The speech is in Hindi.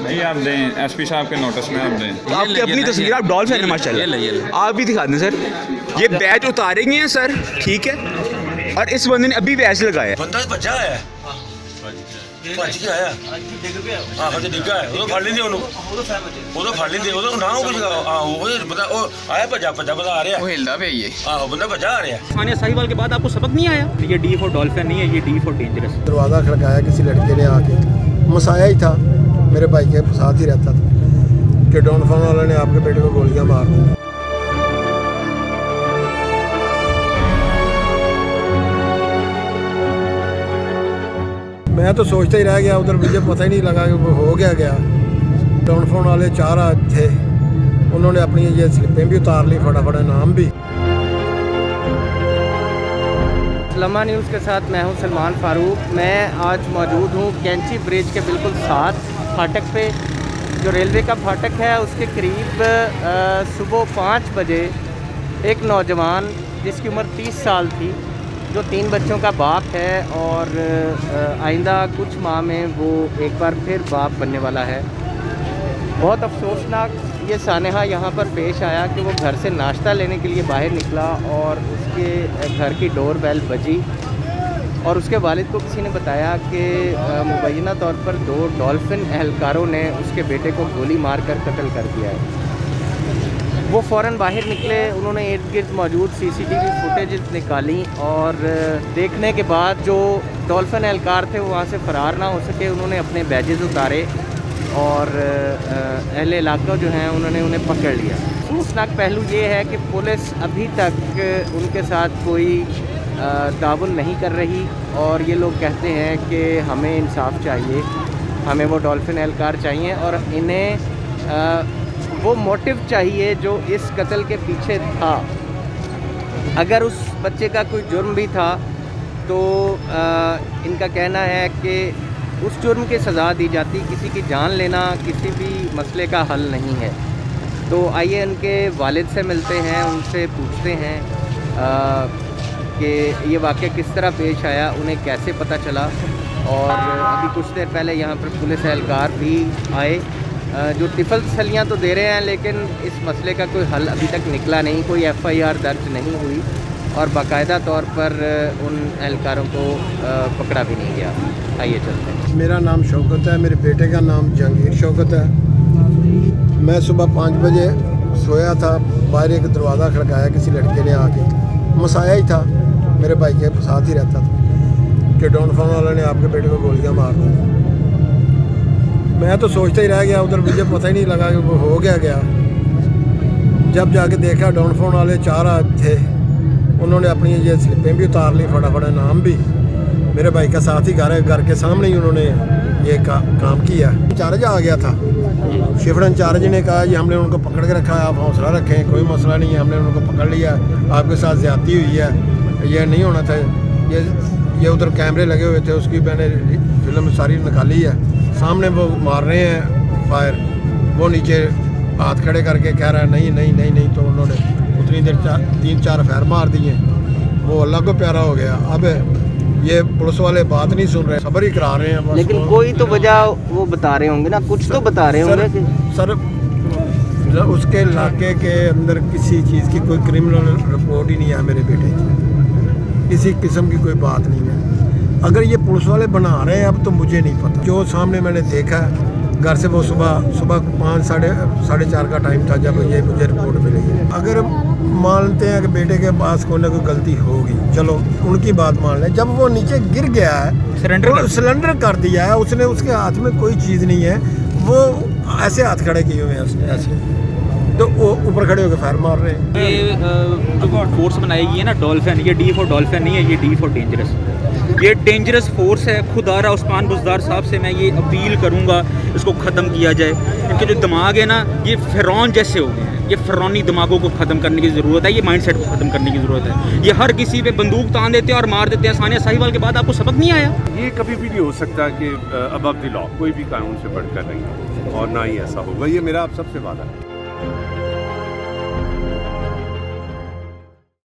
जी आप दें, एसपी साहब के नोटिस में आप दें। आपकी अपनी तस्वीर, आप डॉल्फिन है माशाल्लाह, आप भी दिखा दें सर। ये बैच उतारेंगे हैं सर, ठीक है। और इस बंदे ने अभी बैच लगाया है। बंदा बचा है, ਭੱਜ ਕੇ ਆਇਆ ਡਿੱਗ ਪਿਆ। ਆਹੋ ਤੇ ਡਿੱਗਾ ਹੈ, ਉਹ ਫੜ ਲੈਂਦੇ ਉਹਨੂੰ, ਉਦੋਂ ਫੜ ਲੈਂਦੇ, ਉਦੋਂ ਨਾ ਉਹ ਕੁਝ ਆਹੋ ਉਹ ਬੰਦਾ ਉਹ ਆਇਆ ਭੱਜਾ ਬੰਦਾ ਆ ਰਿਹਾ, वो हिलदा पे ये ਆਹੋ ਬੰਦਾ भजा आ रहा। सानिया साहिवाल के बाद आपको सबक नहीं आया? ये डी फॉर डॉल्फिन नहीं है, ये डी फॉर डेंजरस। दरवाज़ा खड़काया किसी लड़के ने आके, मसाया ही था, मेरे भाई के साथ ही रहता था कि डॉल्फिन वाले ने आपके बेटे को गोलियां मार दी। मैं तो सोचता ही रह गया उधर, मुझे पता ही नहीं लगा कि वो हो गया। डॉल्फिन वाले 4 थे, उन्होंने अपनी ये स्लिपें भी उतार ली, फटाफट नाम भी। लम्हा न्यूज़ के साथ मैं हूं सलमान फारूक। मैं आज मौजूद हूं कैंची ब्रिज के बिल्कुल साथ फाटक पे, जो रेलवे का फाटक है उसके करीब सुबह 5 बजे एक नौजवान जिसकी उम्र 30 साल थी, जो 3 बच्चों का बाप है और आइंदा कुछ माह में वो एक बार फिर बाप बनने वाला है। बहुत अफसोसनाक ये सानहा यहाँ पर पेश आया कि वो घर से नाश्ता लेने के लिए बाहर निकला और उसके घर की डोर बेल बजी और उसके वालिद को किसी ने बताया कि मुबैना तौर पर 2 डॉल्फिन एहलकारों ने उसके बेटे को गोली मारकर कत्ल कर दिया है। वो फ़ौरन बाहर निकले, उन्होंने इर्द गिर्द मौजूद CCTV फुटेज निकाली और देखने के बाद जो डॉल्फिन एहलकार थे वो वहाँ से फ़रार ना हो सके, उन्होंने अपने बैजेज़ उतारे और अहले इलाका जो हैं उन्होंने उन्हें पकड़ लिया। अफसोसनाक पहलू ये है कि पुलिस अभी तक उनके साथ कोई ताउन नहीं कर रही और ये लोग कहते हैं कि हमें इंसाफ चाहिए, हमें वो डॉल्फिन एहलकार चाहिए और इन्हें वो मोटिव चाहिए जो इस कत्ल के पीछे था। अगर उस बच्चे का कोई जुर्म भी था तो इनका कहना है कि उस जुर्म की सज़ा दी जाती, किसी की जान लेना किसी भी मसले का हल नहीं है। तो आइए उनके वालिद से मिलते हैं, उनसे पूछते हैं कि ये वाक़या किस तरह पेश आया, उन्हें कैसे पता चला। और अभी कुछ देर पहले यहाँ पर पुलिस एहलकार भी आए जो टिफल तसलियाँ तो दे रहे हैं, लेकिन इस मसले का कोई हल अभी तक निकला नहीं, कोई FIR दर्ज नहीं हुई और बाकायदा तौर पर उन एहलकारों को पकड़ा भी नहीं गया। आइए चलते हैं। मेरा नाम शौकत है, मेरे बेटे का नाम जहांगीर शौकत है। मैं सुबह 5 बजे सोया था, बाहर एक दरवाज़ा खड़काया किसी लड़के ने आके, मसाया ही था, मेरे भाई के साथ ही रहता था कि डॉल्फिन वाले ने आपके बेटे को गोलियां मार दी। मैं तो सोचता ही रह गया उधर, मुझे पता ही नहीं लगा कि वो हो गया। जब जाके देखा डॉल्फिन वाले 4 थे, उन्होंने अपनी ये स्लिपें भी उतार ली, फटाफट नाम भी। मेरे भाई का साथ ही घर के सामने ही उन्होंने ये काम किया। इंचार्ज आ गया था, शिफ्ट इंचार्ज ने कहा जी हमने उनको पकड़ के रखा है, आप हौसला रखें, कोई मसला नहीं है, हमने उनको पकड़ लिया, आपके साथ ज़्यादती हुई है, ये नहीं होना था। ये उधर कैमरे लगे हुए थे, उसकी मैंने फिल्म सारी निकाली है। सामने वो मार रहे हैं फायर, वो नीचे हाथ खड़े करके कह रहा है नहीं नहीं नहीं नहीं, तो उन्होंने उतनी देर 3-4 फायर मार दिए, वो अल्लाह को प्यारा हो गया। अब ये पुलिस वाले बात नहीं सुन रहे, सब्र ही करा रहे हैं। लेकिन कोई तो वजह वो बता रहे होंगे ना, कुछ तो बता रहे होंगे सर। उसके इलाके के अंदर किसी चीज़ की कोई क्रिमिनल रिपोर्ट ही नहीं है मेरे बेटे की, किसी किस्म की कोई बात नहीं है। अगर ये पुलिस वाले बना रहे हैं अब तो मुझे नहीं पता, जो सामने मैंने देखा घर से, वो सुबह 5 साढ़े 4 का टाइम था जब ये मुझे रिपोर्ट मिली। अगर मानते हैं कि बेटे के पास कोई ना कोई गलती होगी, चलो उनकी बात मान लें। जब वो नीचे गिर गया है, सिलेंडर कर दिया है उसने, उसके हाथ में कोई चीज़ नहीं है, वो ऐसे हाथ खड़े किए हुए हैं उसने ऐसे, तो वो ऊपर खड़े होकर फायर मार रहे हैं। ये जो फोर्स बनाई गई है ना डॉल्फिन, ये डी फॉर डॉल्फिन नहीं है, ये डी फॉर डेंजरस। ये डेंजरस फोर्स है। खुदारा उस्मान बुज़दार साहब से मैं ये अपील करूँगा इसको ख़त्म किया जाए। इनके जो दिमाग है ना ये फ़िरौन जैसे हो गए हैं, ये फ़िरौनी दिमागों को ख़त्म करने की ज़रूरत है, ये माइंडसेट को ख़त्म करने की ज़रूरत है। ये हर किसी पे बंदूक तान देते हैं और मार देते हैं। सानिया साहिवाल के बाद आपको सबक नहीं आया? ये कभी भी नहीं हो सकता कि अबव द लॉ कोई भी कानून से बढ़कर नहीं, और ना ही ऐसा होगा, ये मेरा आप सबसे वादा है।